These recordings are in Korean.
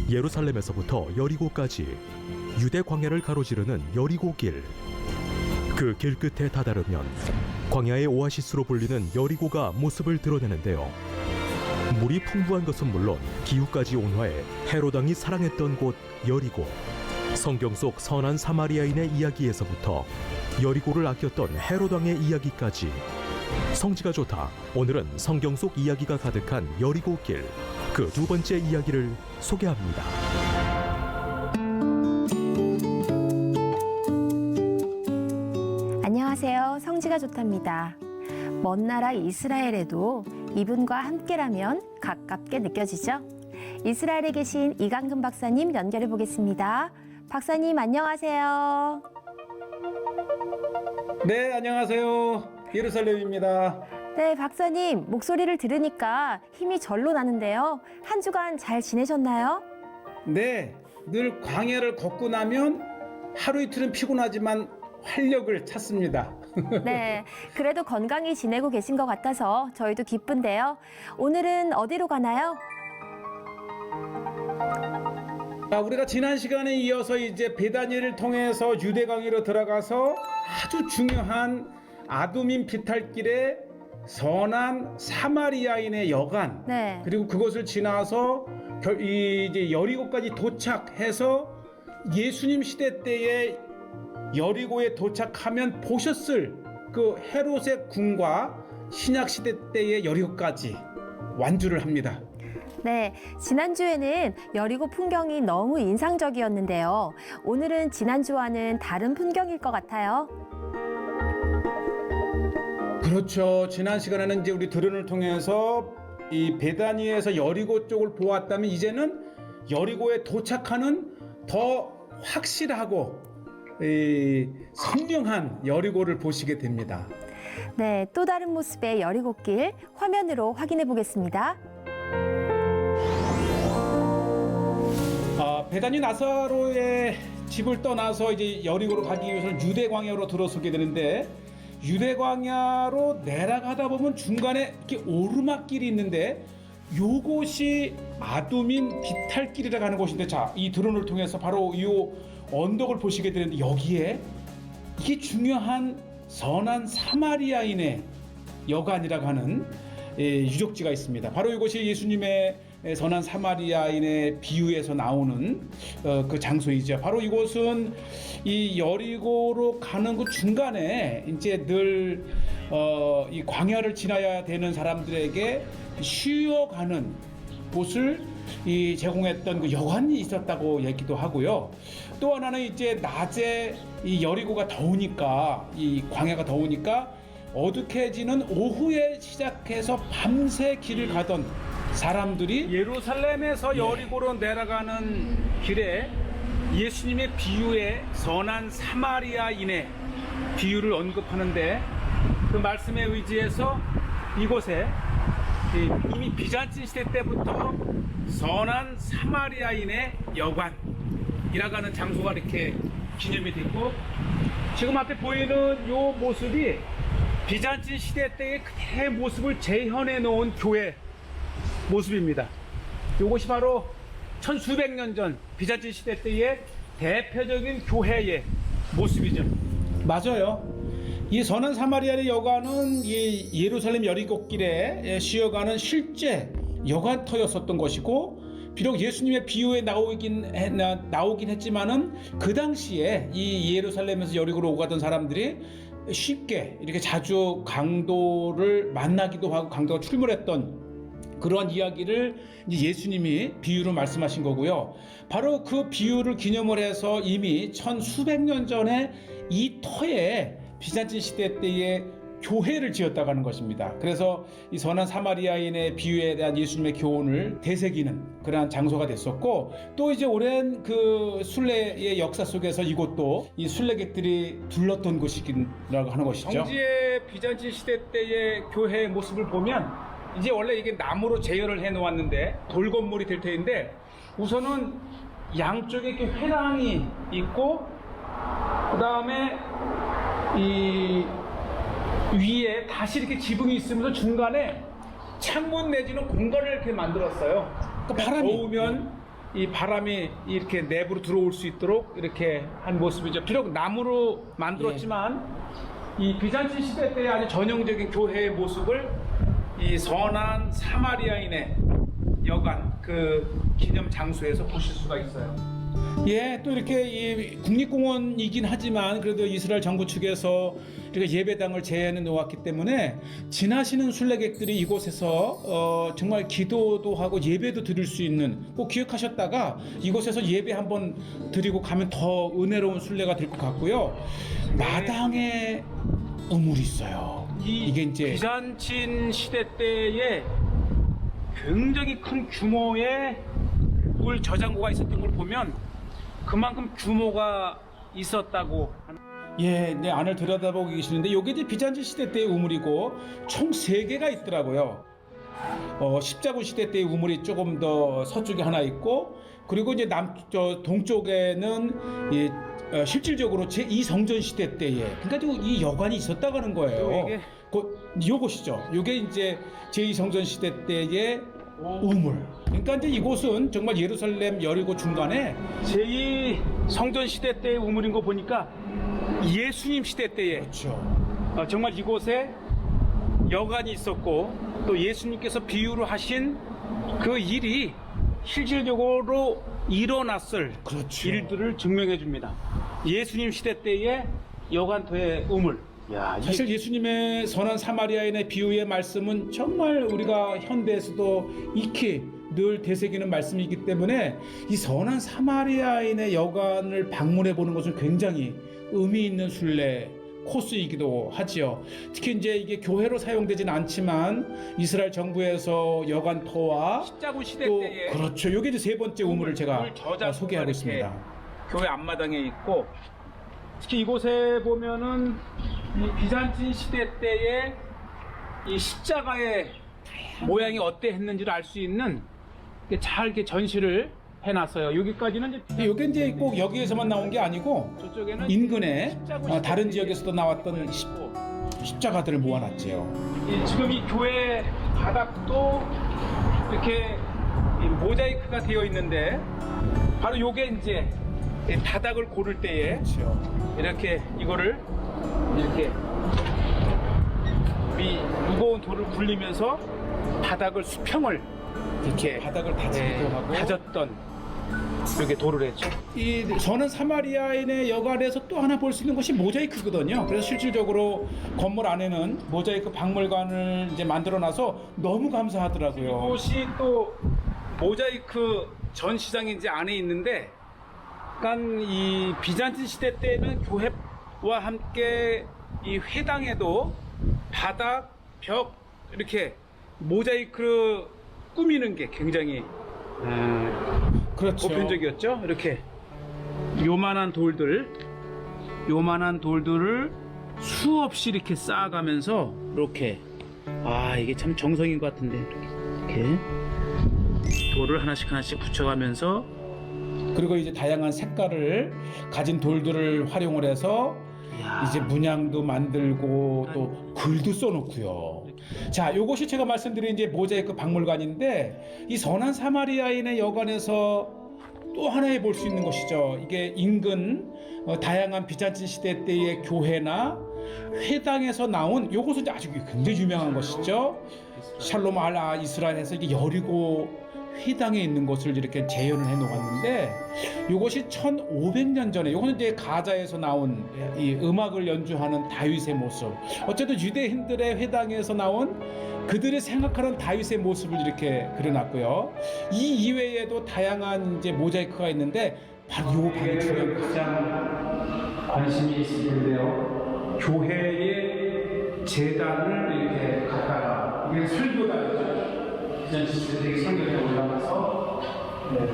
예루살렘에서부터 여리고까지 유대 광야를 가로지르는 여리고길. 그 길 끝에 다다르면 광야의 오아시스로 불리는 여리고가 모습을 드러내는데요. 물이 풍부한 것은 물론 기후까지 온화해 헤롯 왕이 사랑했던 곳 여리고. 성경 속 선한 사마리아인의 이야기에서부터 여리고를 아꼈던 헤롯 왕의 이야기까지. 성지가 좋다. 오늘은 성경 속 이야기가 가득한 여리고길, 그 두 번째 이야기를 소개합니다. 안녕하세요. 성지가 좋답니다. 먼 나라 이스라엘에도 이분과 함께라면 가깝게 느껴지죠? 이스라엘에 계신 이강근 박사님 연결해 보겠습니다. 박사님 안녕하세요. 네, 안녕하세요. 예루살렘입니다. 네, 박사님 목소리를 들으니까 힘이 절로 나는데요. 한 주간 잘 지내셨나요? 네, 늘 광야를 걷고 나면 하루 이틀은 피곤하지만 활력을 찾습니다. 네, 그래도 건강히 지내고 계신 것 같아서 저희도 기쁜데요. 오늘은 어디로 가나요? 우리가 지난 시간에 이어서 이제 베다니를 통해서 유대 광야로 들어가서 아주 중요한 아두민 비탈길의 선한 사마리아인의 여관, 네. 그리고 그것을 지나서 이제 여리고까지 도착해서 예수님 시대 때에 여리고에 도착하면 보셨을 그 헤롯의 궁과 신약 시대 때의 여리고까지 완주를 합니다. 네, 지난주에는 여리고 풍경이 너무 인상적이었는데요. 오늘은 지난주와는 다른 풍경일 것 같아요. 그렇죠. 지난 시간에는 이제 우리 드론을 통해서 이 베다니에서 여리고 쪽을 보았다면 이제는 여리고에 도착하는 더 확실하고 선명한 여리고를 보시게 됩니다. 네, 또 다른 모습의 여리고길 화면으로 확인해 보겠습니다. 베다니 나사로의 집을 떠나서 이제 여리고로 가기 위해서는 유대 광야로 들어서게 되는데, 유대 광야로 내려가다 보면 중간에 이렇게 오르막길이 있는데 요곳이 아두민 비탈길이라고 하는 곳인데, 자, 이 드론을 통해서 바로 이 언덕을 보시게 되는데 여기에 이게 중요한 선한 사마리아인의 여관이라고 하는 유적지가 있습니다. 바로 이곳이 예수님의 선한 사마리아인의 비유에서 나오는 그 장소이죠. 바로 이곳은 이 여리고로 가는 그 중간에 이제 늘 이 광야를 지나야 되는 사람들에게 쉬어가는 곳을 제공했던 그 여관이 있었다고 얘기도 하고요. 또 하나는 이제 낮에 이 여리고가 더우니까, 이 광야가 더우니까 어둑해지는 오후에 시작해서 밤새 길을 가던 사람들이 예루살렘에서 여리고로 내려가는 길에 예수님의 비유의 선한 사마리아인의 비유를 언급하는데, 그 말씀에 의지해서 이곳에 이미 비잔틴 시대 때부터 선한 사마리아인의 여관이라고 하는 장소가 이렇게 기념이 됐고, 지금 앞에 보이는 이 모습이 비잔틴 시대 때의 그대의 모습을 재현해 놓은 교회 모습입니다. 이것이 바로 천수백 년 전 비잔틴 시대 때의 대표적인 교회의 모습이죠. 맞아요. 이 선한 사마리아의 여관은 이 예루살렘 여리고길에 쉬어가는 실제 여관터였었던 것이고, 비록 예수님의 비유에 나오긴 했지만은 그 당시에 이 예루살렘에서 여리고로 오가던 사람들이 쉽게 이렇게 자주 강도를 만나기도 하고 강도가 출몰했던 그러한 이야기를 이제 예수님이 비유로 말씀하신 거고요. 바로 그 비유를 기념을 해서 이미 천수백 년 전에 이 터에 비잔틴 시대 때의 교회를 지었다고 하는 것입니다. 그래서 이 선한 사마리아인의 비유에 대한 예수님의 교훈을 되새기는 그러한 장소가 됐었고, 또 이제 오랜 그 순례의 역사 속에서 이곳도 이 순례객들이 둘렀던 곳이라고 하는 것이죠. 정지의 비잔틴 시대 때의 교회의 모습을 보면 이제 원래 이게 나무로 제열을 해 놓았는데 돌 건물이 될 터인데, 우선은 양쪽에 이렇게 회랑이 있고, 그 다음에 이 위에 다시 이렇게 지붕이 있으면서 중간에 창문 내지는 공간을 이렇게 만들었어요. 그러니까 바람이 더우면 이 바람이 이렇게 내부로 들어올 수 있도록 이렇게 한 모습이죠. 비록 나무로 만들었지만 이 비잔틴 시대 때의 아주 전형적인 교회의 모습을 이 선한 사마리아인의 여관 그 기념 장소에서 보실 수가 있어요. 예, 또 이렇게 이 국립공원이긴 하지만 그래도 이스라엘 정부 측에서 이렇게 예배당을 제해해 놓았기 때문에 지나시는 순례객들이 이곳에서 정말 기도도 하고 예배도 드릴 수 있는, 꼭 기억하셨다가 이곳에서 예배 한번 드리고 가면 더 은혜로운 순례가 될 것 같고요. 마당에 우물이 있어요. 이게 이제 비잔틴 시대 때에 굉장히 큰 규모의 물 저장고가 있었던 걸 보면 그만큼 규모가 있었다고. 예, 네, 안을 들여다보고 계시는데 이게 이제 비잔틴 시대 때의 우물이고 총 3개가 있더라고요. 십자군 시대 때의 우물이 조금 더 서쪽에 하나 있고, 그리고 이제 동쪽에는 실질적으로 제2성전 시대 때에, 그러니까 이 여관이 있었다고 하는 거예요. 요것이죠. 요게 이제 제2성전 시대 때의 우물. 그러니까 이제 이곳은 정말 예루살렘 여리고 중간에 제2성전 시대 때의 우물인 거 보니까 예수님 시대 때에, 그렇죠. 정말 이곳에 여관이 있었고 또 예수님께서 비유로 하신 그 일이 실질적으로 일어났을, 그렇죠. 일들을 증명해 줍니다. 예수님 시대 때의 여관터의 우물. 야, 사실 예수님의 선한 사마리아인의 비유의 말씀은 정말 우리가 현대에서도 익히 늘 되새기는 말씀이기 때문에 이 선한 사마리아인의 여관을 방문해 보는 것은 굉장히 의미 있는 순례 코스이기도 하지요. 특히 이제 이게 교회로 사용되진 않지만 이스라엘 정부에서 여관터와 십자군 시대 때에, 그렇죠. 이게 이제 3번째 우물을 제가 소개하고 있습니다. 교회 앞마당에 있고, 특히 이곳에 보면은 이 비잔틴 시대 때의 이 십자가의 모양이 어때 했는지를 알 수 있는 잘 이렇게 전시를 해놨어요. 여기까지는 이게 이제 꼭 여기에서만 나온 게 아니고 저쪽에는 인근에 다른 지역에서도 나왔던 십자가들을 모아놨지요. 지금 이 교회 바닥도 이렇게 모자이크가 되어 있는데 바로 요게 이제 바닥을 고를 때에, 그렇죠. 이렇게 이거를 이렇게 무거운 돌을 굴리면서 바닥을 수평을 이렇게 바닥을 다지기도 하고 다졌던 이렇게 돌을 했죠. 이 저는 사마리아인의 여관에서 또 하나 볼 수 있는 것이 모자이크거든요. 그래서 실질적으로 건물 안에는 모자이크 박물관을 이제 만들어놔서 너무 감사하더라고요. 이곳이 또 모자이크 전시장이 이제 안에 있는데, 약간 이 비잔틴 시대 때는 교회와 함께 이 회당에도 바닥, 벽 이렇게 모자이크로 꾸미는 게 굉장히 그렇죠. 보편적이었죠. 이렇게 요만한 돌들을 수없이 이렇게 쌓아가면서 이렇게, 이게 참 정성인 것 같은데, 이렇게 돌을 하나씩 붙여가면서, 그리고 이제 다양한 색깔을 가진 돌들을 활용을 해서 이제 문양도 만들고 또 글도 써놓고요. 자, 요것이 제가 말씀드린 이제 모자이크 박물관인데, 이 선한 사마리아인의 여관에서 또 하나에 볼 수 있는 것이죠. 이게 인근 다양한 비잔틴 시대 때의 교회나 회당에서 나온, 요것은 아주 굉장히 유명한 것이죠. 샬롬 알라 이스라엘에서 이게 여리고 회당에 있는 것을 이렇게 재현을 해 놓았는데, 이것이 1500년 전에, 이거는 이제 가자에서 나온 이 음악을 연주하는 다윗의 모습, 어쨌든 유대인들의 회당에서 나온 그들이 생각하는 다윗의 모습을 이렇게 그려놨고요. 이 이외에도 다양한 이제 모자이크가 있는데, 바로 요 방이 중요한 가장 관심이 있을 텐데요. 교회의 제단을 이렇게 갖다가, 이게 설교단이죠. 비잔틴 성경에 올라가서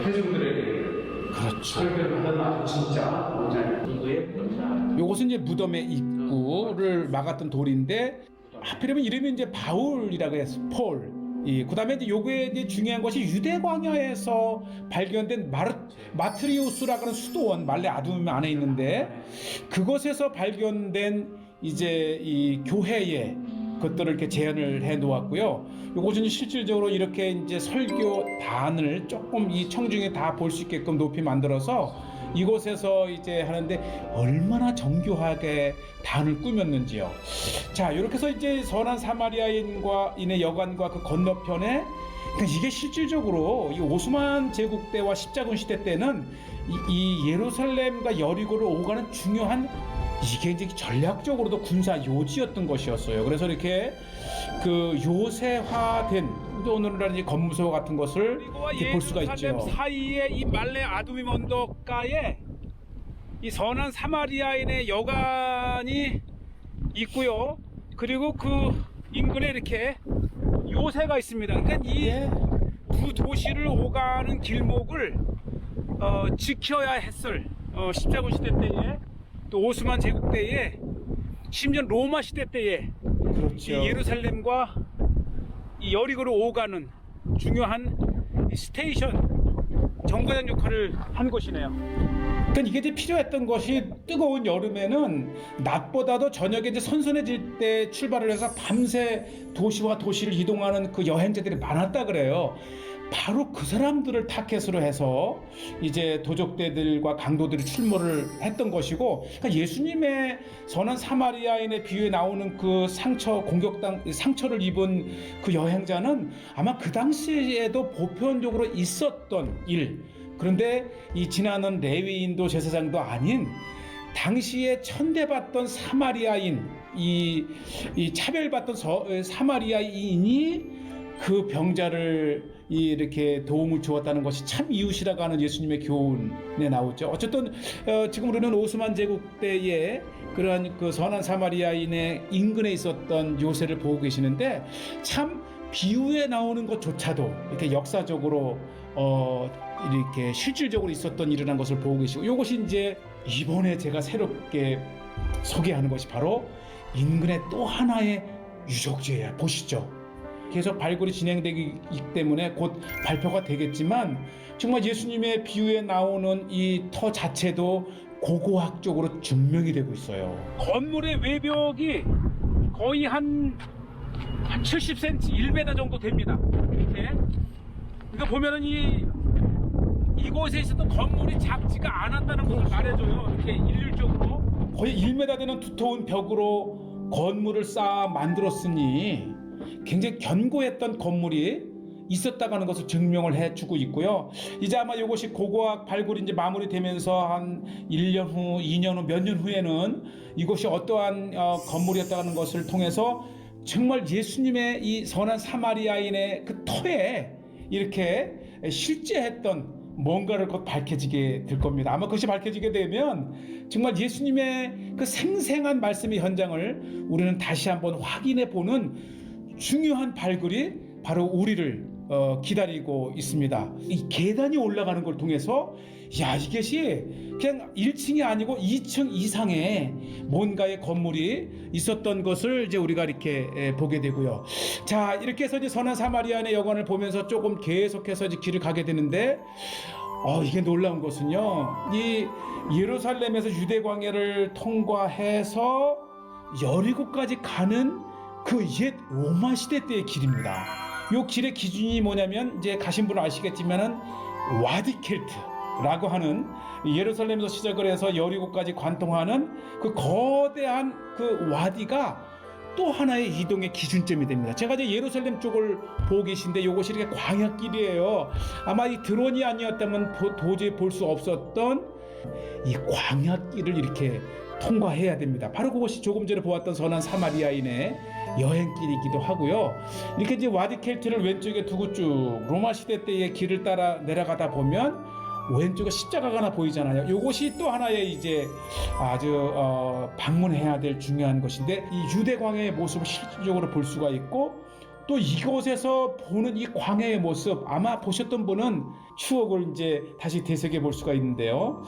회중들에게, 그렇죠. 설교를 하던 아주 진짜 모자이크. 요것은 이제 무덤의 입구를 막았던 돌인데, 하필이면 이름이 이제 바울이라고 해서 폴. 그다음에 이제 요거에 이제 중요한 것이 유대 광야에서 발견된 마트리우스라고 하는 수도원, 말레 아둠 안에 있는데, 그것에서 발견된 이제 이 교회의 그것들을 이렇게 재현을 해 놓았고요. 이것은 실질적으로 이렇게 이제 설교단을 조금 이 청중이 다 볼 수 있게끔 높이 만들어서 이곳에서 이제 하는데 얼마나 정교하게 단을 꾸몄는지요. 자, 이렇게 해서 이제 선한 사마리아인의 여관과 그 건너편에, 그러니까 이게 실질적으로 이 오스만 제국 때와 십자군 시대 때는 이 예루살렘과 여리고를 오가는 중요한, 이게 이제 전략적으로도 군사 요지였던 것이었어요. 그래서 이렇게 그 요새화된 오늘날 이제 검문소 같은 것을 이렇게 볼 수가 있죠. 예루살렘 사이에 이 말레 아두밈 언덕가에 이 선한 사마리아인의 여관이 있고요. 그리고 그 인근에 이렇게 요새가 있습니다. 그러니까 이 두 도시를 오가는 길목을 지켜야 했을 십자군 시대 때에, 또 오스만 제국 때에, 심지어 로마 시대 때에 그렇죠. 이 예루살렘과 이 여리고로 오가는 중요한 이 스테이션 정거장 역할을 한 곳이네요. 그러니까 이게 이제 필요했던 것이 뜨거운 여름에는 낮보다도 저녁에 이제 선선해질 때 출발을 해서 밤새 도시와 도시를 이동하는 그 여행자들이 많았다 그래요. 바로 그 사람들을 타켓으로 해서 이제 도적대들과 강도들이 출몰을 했던 것이고, 그러니까 예수님의 선한 사마리아인의 비유에 나오는 그 상처를 입은 그 여행자는 아마 그 당시에도 보편적으로 있었던 일. 그런데 이 지나는 레위인도 제사장도 아닌 당시에 천대받던 사마리아인, 이 차별받던 사마리아인이 그 병자를 이렇게 도움을 주었다는 것이 참 이웃이라고 하는 예수님의 교훈에 나오죠. 어쨌든 지금 우리는 오스만 제국 때에 그러한 그 선한 사마리아인의 인근에 있었던 요새를 보고 계시는데, 참 비유에 나오는 것조차도 이렇게 역사적으로 이렇게 실질적으로 있었던 일이라는 것을 보고 계시고, 이것이 이제 이번에 제가 새롭게 소개하는 것이 바로 인근의 또 하나의 유적지예요. 보시죠. 계속 발굴이 진행되기 때문에 곧 발표가 되겠지만, 정말 예수님의 비유에 나오는 이 터 자체도 고고학적으로 증명이 되고 있어요. 건물의 외벽이 거의 한 70cm, 1m 정도 됩니다. 이렇게. 그러니까 보면은 이곳에 있었던 건물이 작지가 않았다는 것을 말해줘요. 이렇게 일률적으로. 거의 1m 되는 두터운 벽으로 건물을 쌓아 만들었으니 굉장히 견고했던 건물이 있었다고 하는 것을 증명을 해주고 있고요. 이제 아마 이것이 고고학 발굴이 이제 마무리되면서 한 1년 후, 2년 후, 몇 년 후에는 이곳이 어떠한 건물이었다고 하는 것을 통해서 정말 예수님의 이 선한 사마리아인의 그 터에 이렇게 실제했던 뭔가를 곧 밝혀지게 될 겁니다. 아마 그것이 밝혀지게 되면 정말 예수님의 그 생생한 말씀의 현장을 우리는 다시 한번 확인해 보는 중요한 발굴이 바로 우리를 기다리고 있습니다. 이 계단이 올라가는 걸 통해서 이것이 그냥 1층이 아니고 2층 이상의 뭔가의 건물이 있었던 것을 이제 우리가 이렇게 보게 되고요. 자, 이렇게 해서 이제 선한 사마리아인의 여관을 보면서 조금 계속해서 이제 길을 가게 되는데, 이게 놀라운 것은요, 이 예루살렘에서 유대 광야를 통과해서 여리고까지 가는 그 옛 로마 시대 때의 길입니다. 이 길의 기준이 뭐냐면, 이제 가신 분은 아시겠지만은 와디켈트라고 하는 예루살렘에서 시작을 해서 여리고까지 관통하는 그 거대한 그 와디가 또 하나의 이동의 기준점이 됩니다. 제가 이제 예루살렘 쪽을 보고 계신데 이것이 이렇게 광야길이에요. 아마 이 드론이 아니었다면 도저히 볼 수 없었던 이 광야길을 이렇게 통과해야 됩니다. 바로 그것이 조금 전에 보았던 선한 사마리아인의 여행길이기도 하고요. 이렇게 이제 와디켈트를 왼쪽에 두고 쭉 로마 시대 때의 길을 따라 내려가다 보면 왼쪽에 십자가가 하나 보이잖아요. 이것이 또 하나의 이제 아주 방문해야 될 중요한 것인데, 이 유대 광야의 모습을 실질적으로 볼 수가 있고, 또 이곳에서 보는 이 광야의 모습, 아마 보셨던 분은 추억을 이제 다시 되새겨 볼 수가 있는데요.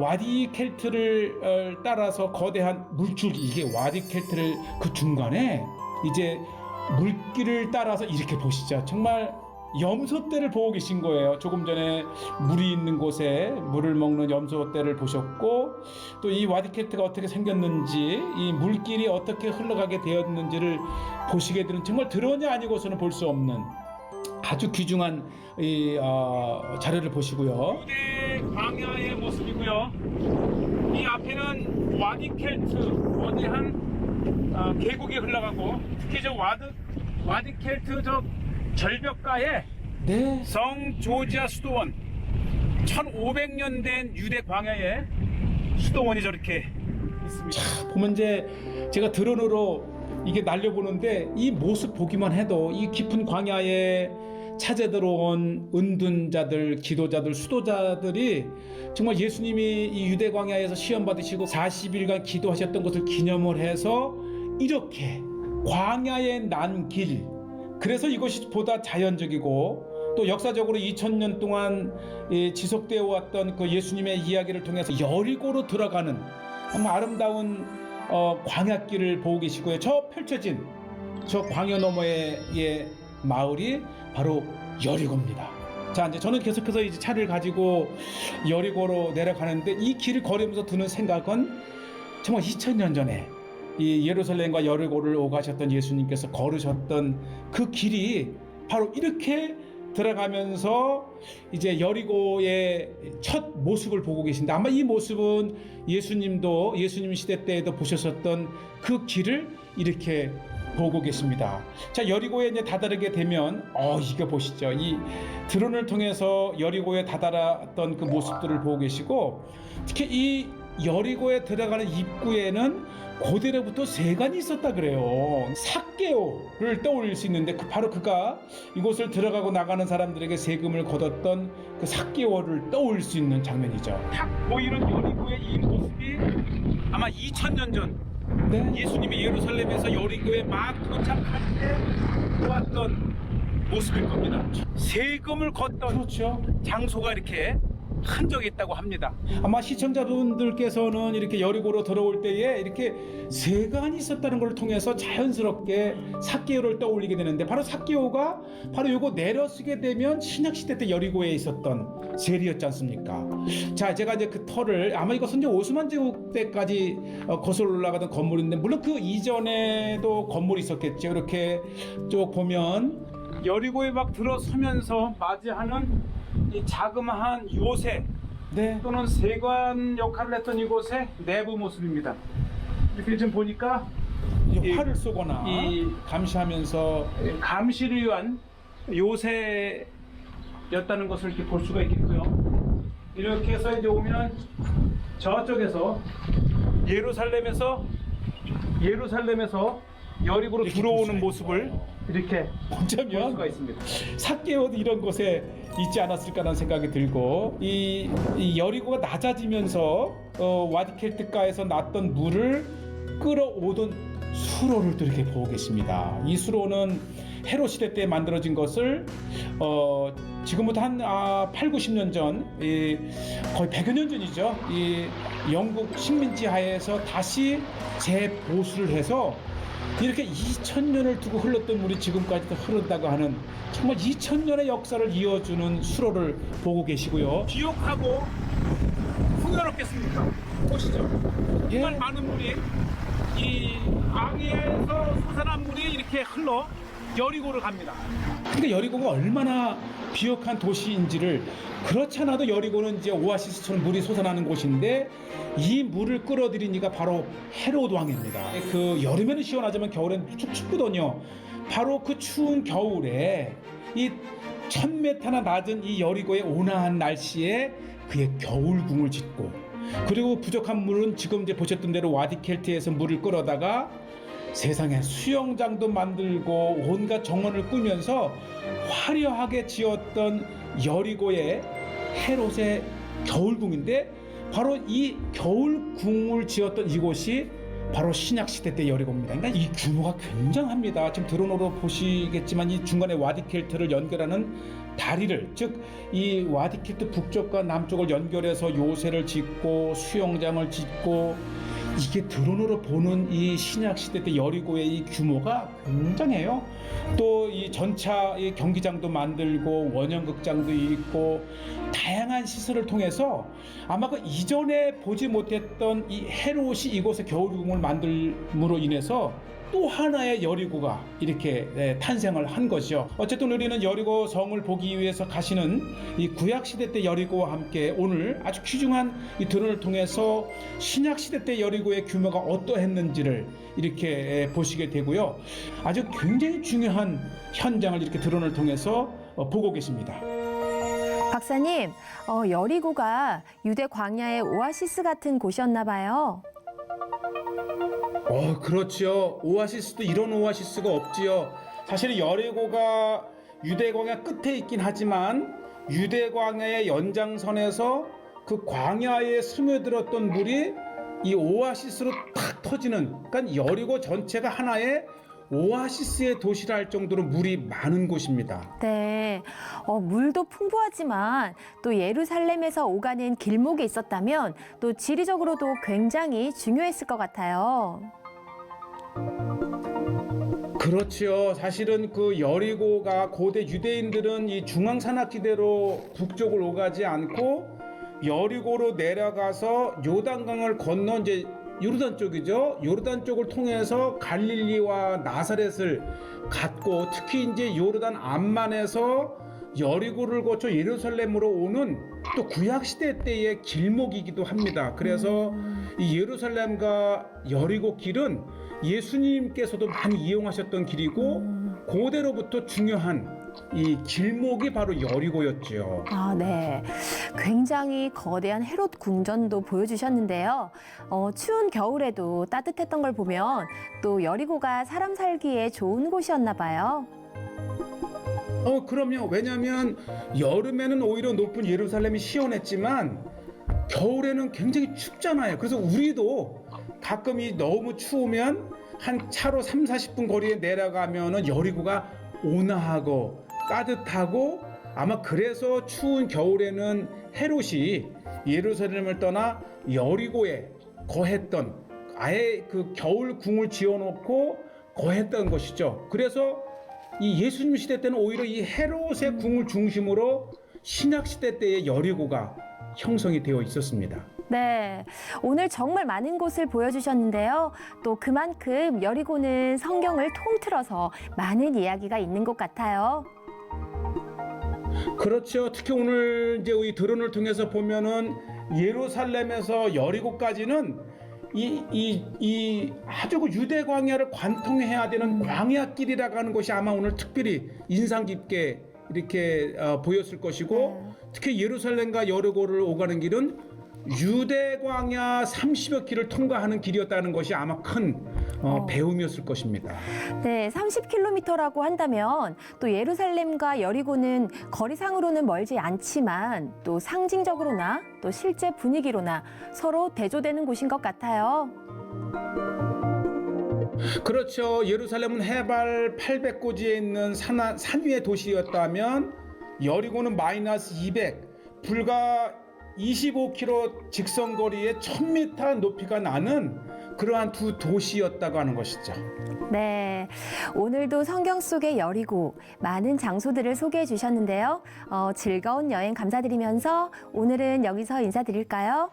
와디켈트를 따라서 거대한 물줄기, 이게 와디켈트를 그 중간에 이제 물길을 따라서 이렇게 보시죠. 정말 염소떼를 보고 계신 거예요. 조금 전에 물이 있는 곳에 물을 먹는 염소떼를 보셨고, 또 이 와디켈트가 어떻게 생겼는지, 이 물길이 어떻게 흘러가게 되었는지를 보시게 되는, 정말 드론이 아니고서는 볼 수 없는 아주 귀중한 자료를 보시고요. 유대 광야의 모습이고요. 이 앞에는 와디켈트, 어디한 계곡이 흘러가고, 특히 저 와디켈트 저 절벽가에 네. 성 조지아 수도원, 1500년 된 유대 광야의 수도원이 저렇게 있습니다. 보면 이제 제가 드론으로 이게 날려보는데, 이 모습 보기만 해도 이 깊은 광야에 찾아 들어온 은둔자들, 기도자들, 수도자들이 정말 예수님이 이 유대 광야에서 시험 받으시고 40일간 기도하셨던 것을 기념을 해서 이렇게 광야에 난 길, 그래서 이것이 보다 자연적이고 또 역사적으로 2000년 동안 지속되어 왔던 그 예수님의 이야기를 통해서 여리고로 들어가는 정말 아름다운 광야길을 보고 계시고요. 저 펼쳐진 저 광야 너머의 마을이 바로 여리고입니다. 자, 이제 저는 계속해서 이제 차를 가지고 여리고로 내려가는데, 이 길을 걸으면서 드는 생각은 정말 2000년 전에 이 예루살렘과 여리고를 오가셨던 예수님께서 걸으셨던 그 길이 바로 이렇게 들어가면서 이제 여리고의 첫 모습을 보고 계신데, 아마 이 모습은 예수님 시대 때에도 보셨었던 그 길을 이렇게 보고 계십니다. 자, 여리고에 이제 다다르게 되면 이거 보시죠. 이 드론을 통해서 여리고에 다다랐던 그 모습들을 보고 계시고, 특히 이 여리고에 들어가는 입구에는 고대로부터 세관이 있었다 그래요. 삭개오를 떠올릴 수 있는데, 바로 그가 이곳을 들어가고 나가는 사람들에게 세금을 걷었던 그 삭개오를 떠올릴 수 있는 장면이죠. 탁 보이는 여리고의 이 모습이 아마 2000년 전 네. 예수님이 예루살렘에서 여리고에 막 도착할 때 보았던 모습일 겁니다. 세금을 걷던 그렇죠. 장소가 이렇게 흔적이 있다고 합니다. 아마 시청자분들께서는 이렇게 여리고로 들어올 때에 이렇게 세관이 있었다는 걸 통해서 자연스럽게 삭개오를 떠올리게 되는데, 바로 삭개오가 바로 요거 내려쓰게 되면 신약시대 때 여리고에 있었던 세리였지 않습니까? 자, 제가 이제 그 터를, 아마 이것은 이제 오스만 제국 때까지 거슬러 올라가던 건물인데, 물론 그 이전에도 건물이 있었겠죠. 이렇게 쭉 보면 여리고에 막 들어서면서 맞이하는 이 자그마한 요새 네. 또는 세관 역할을 했던 이곳의 내부 모습입니다. 이렇게 좀 보니까 이 활을 쏘거나 감시하면서 감시를 위한 요새였다는 것을 이렇게 볼 수가 있겠고요. 이렇게 해서 이제 오면 저쪽에서 예루살렘에서 여리고로 이렇게 들어오는 볼 수가 모습을 있어요. 이렇게 볼 어쩌면 수가 있습니다. 삭개오도 이런 곳에 있지 않았을까라는 생각이 들고, 이 여리고가 낮아지면서 와디켈트가에서 났던 물을 끌어오던 수로를 또 이렇게 보고 계십니다. 이 수로는 헤롯 시대 때 만들어진 것을 지금부터 한 8, 90년 전, 거의 100여 년 전이죠. 이 영국 식민지 하에서 다시 재보수를 해서 이렇게 2000년을 두고 흘렀던 물이 지금까지도 흐른다고 하는, 정말 2000년의 역사를 이어주는 수로를 보고 계시고요. 비옥하고 풍요롭겠습니까? 보시죠. 예. 정말 많은 물이 이 광야에서 솟아난 물이 이렇게 흘러 여리고를 갑니다. 그러니까 여리고가 얼마나 비옥한 도시인지를, 그렇지 않아도 여리고는 이제 오아시스처럼 물이 솟아나는 곳인데, 이 물을 끌어들인 이가 바로 헤롯 왕입니다. 그 여름에는 시원하지만 겨울에는 축 춥거든요. 바로 그 추운 겨울에 이 1000m나 낮은 이 여리고의 온화한 날씨에 그의 겨울궁을 짓고, 그리고 부족한 물은 지금 이제 보셨던 대로 와디켈트에서 물을 끌어다가 세상에 수영장도 만들고 온갖 정원을 꾸면서 화려하게 지었던 여리고의 헤롯의 겨울궁인데, 바로 이 겨울궁을 지었던 이곳이 바로 신약시대 때 여리고입니다. 그러니까 이 규모가 굉장합니다. 지금 드론으로 보시겠지만 이 중간에 와디켈트를 연결하는 다리를, 즉 이 와디켈트 북쪽과 남쪽을 연결해서 요새를 짓고 수영장을 짓고 이게 드론으로 보는 이 신약 시대 때 여리고의 이 규모가 굉장해요. 또 이 전차 이 경기장도 만들고 원형극장도 있고 다양한 시설을 통해서 아마 그 이전에 보지 못했던 이 헤롯이 이곳에 겨울궁을 만들므로 인해서 또 하나의 여리고가 이렇게 탄생을 한 것이죠. 어쨌든 우리는 여리고 성을 보기 위해서 가시는 이 구약 시대 때 여리고와 함께 오늘 아주 귀중한 이 드론을 통해서 신약 시대 때 여리고의 규모가 어떠했는지를 이렇게 보시게 되고요. 아주 굉장히 중요한 현장을 이렇게 드론을 통해서 보고 계십니다. 박사님, 여리고가 유대 광야의 오아시스 같은 곳이었나 봐요. 그렇죠. 오아시스도 이런 오아시스가 없지요. 사실 여리고가 유대 광야 끝에 있긴 하지만 유대 광야의 연장선에서 그 광야에 스며들었던 물이 이 오아시스로 탁 터지는, 그러니까 여리고 전체가 하나의 오아시스의 도시라 할 정도로 물이 많은 곳입니다. 네, 물도 풍부하지만 또 예루살렘에서 오가는 길목이 있었다면 또 지리적으로도 굉장히 중요했을 것 같아요. 그렇죠. 사실은 그 여리고가 고대 유대인들은 이 중앙산악지대로 북쪽을 오가지 않고 여리고로 내려가서 요단강을 건너 이제 요르단 쪽이죠. 요르단 쪽을 통해서 갈릴리와 나사렛을 갔고 특히 이제 요르단 암만에서 여리고를 거쳐 예루살렘으로 오는 또 구약 시대 때의 길목이기도 합니다. 그래서 이 예루살렘과 여리고 길은 예수님께서도 많이 이용하셨던 길이고 고대로부터 중요한 이 길목이 바로 여리고였죠. 아, 네. 굉장히 거대한 헤롯 궁전도 보여주셨는데요. 추운 겨울에도 따뜻했던 걸 보면 또 여리고가 사람 살기에 좋은 곳이었나 봐요. 그럼요. 왜냐하면 여름에는 오히려 높은 예루살렘이 시원했지만 겨울에는 굉장히 춥잖아요. 그래서 우리도 가끔 이 너무 추우면 한 차로 30-40분 거리에 내려가면은 여리고가 온화하고 따뜻하고 아마 그래서 추운 겨울에는 헤롯이 예루살렘을 떠나 여리고에 거했던, 아예 그 겨울 궁을 지어놓고 거했던 것이죠. 그래서 이 예수님 시대 때는 오히려 이 헤롯의 궁을 중심으로 신약 시대 때의 여리고가 형성이 되어 있었습니다. 네, 오늘 정말 많은 곳을 보여주셨는데요. 또 그만큼 여리고는 성경을 통틀어서 많은 이야기가 있는 것 같아요. 그렇죠. 특히 오늘 이제 우리 드론을 통해서 보면은 예루살렘에서 여리고까지는 이 아주 그 유대 광야를 관통해야 되는 광야길이라고 하는 것이 아마 오늘 특별히 인상 깊게 이렇게 보였을 것이고 특히 예루살렘과 여리고를 오가는 길은 유대 광야 30여 킬을 통과하는 길이었다는 것이 아마 큰 배움이었을 것입니다. 네, 30km라고 한다면 또 예루살렘과 여리고는 거리상으로는 멀지 않지만 또 상징적으로나 또 실제 분위기로나 서로 대조되는 곳인 것 같아요. 그렇죠. 예루살렘은 해발 800고지에 있는 산 위의 도시였다면 여리고는 마이너스 200, 불과 25km 직선거리에 1000m 높이가 나는 그러한 두 도시였다고 하는 것이죠. 네, 오늘도 성경 속의 여리고 많은 장소들을 소개해 주셨는데요. 즐거운 여행 감사드리면서 오늘은 여기서 인사드릴까요?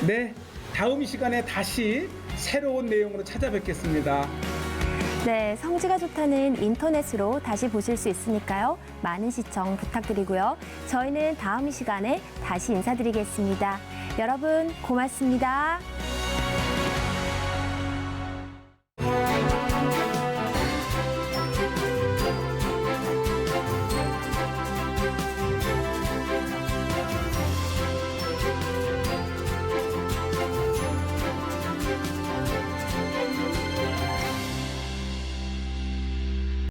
네, 다음 시간에 다시 새로운 내용으로 찾아뵙겠습니다. 네, 성지가 좋다는 인터넷으로 다시 보실 수 있으니까요. 많은 시청 부탁드리고요. 저희는 다음 시간에 다시 인사드리겠습니다. 여러분 고맙습니다.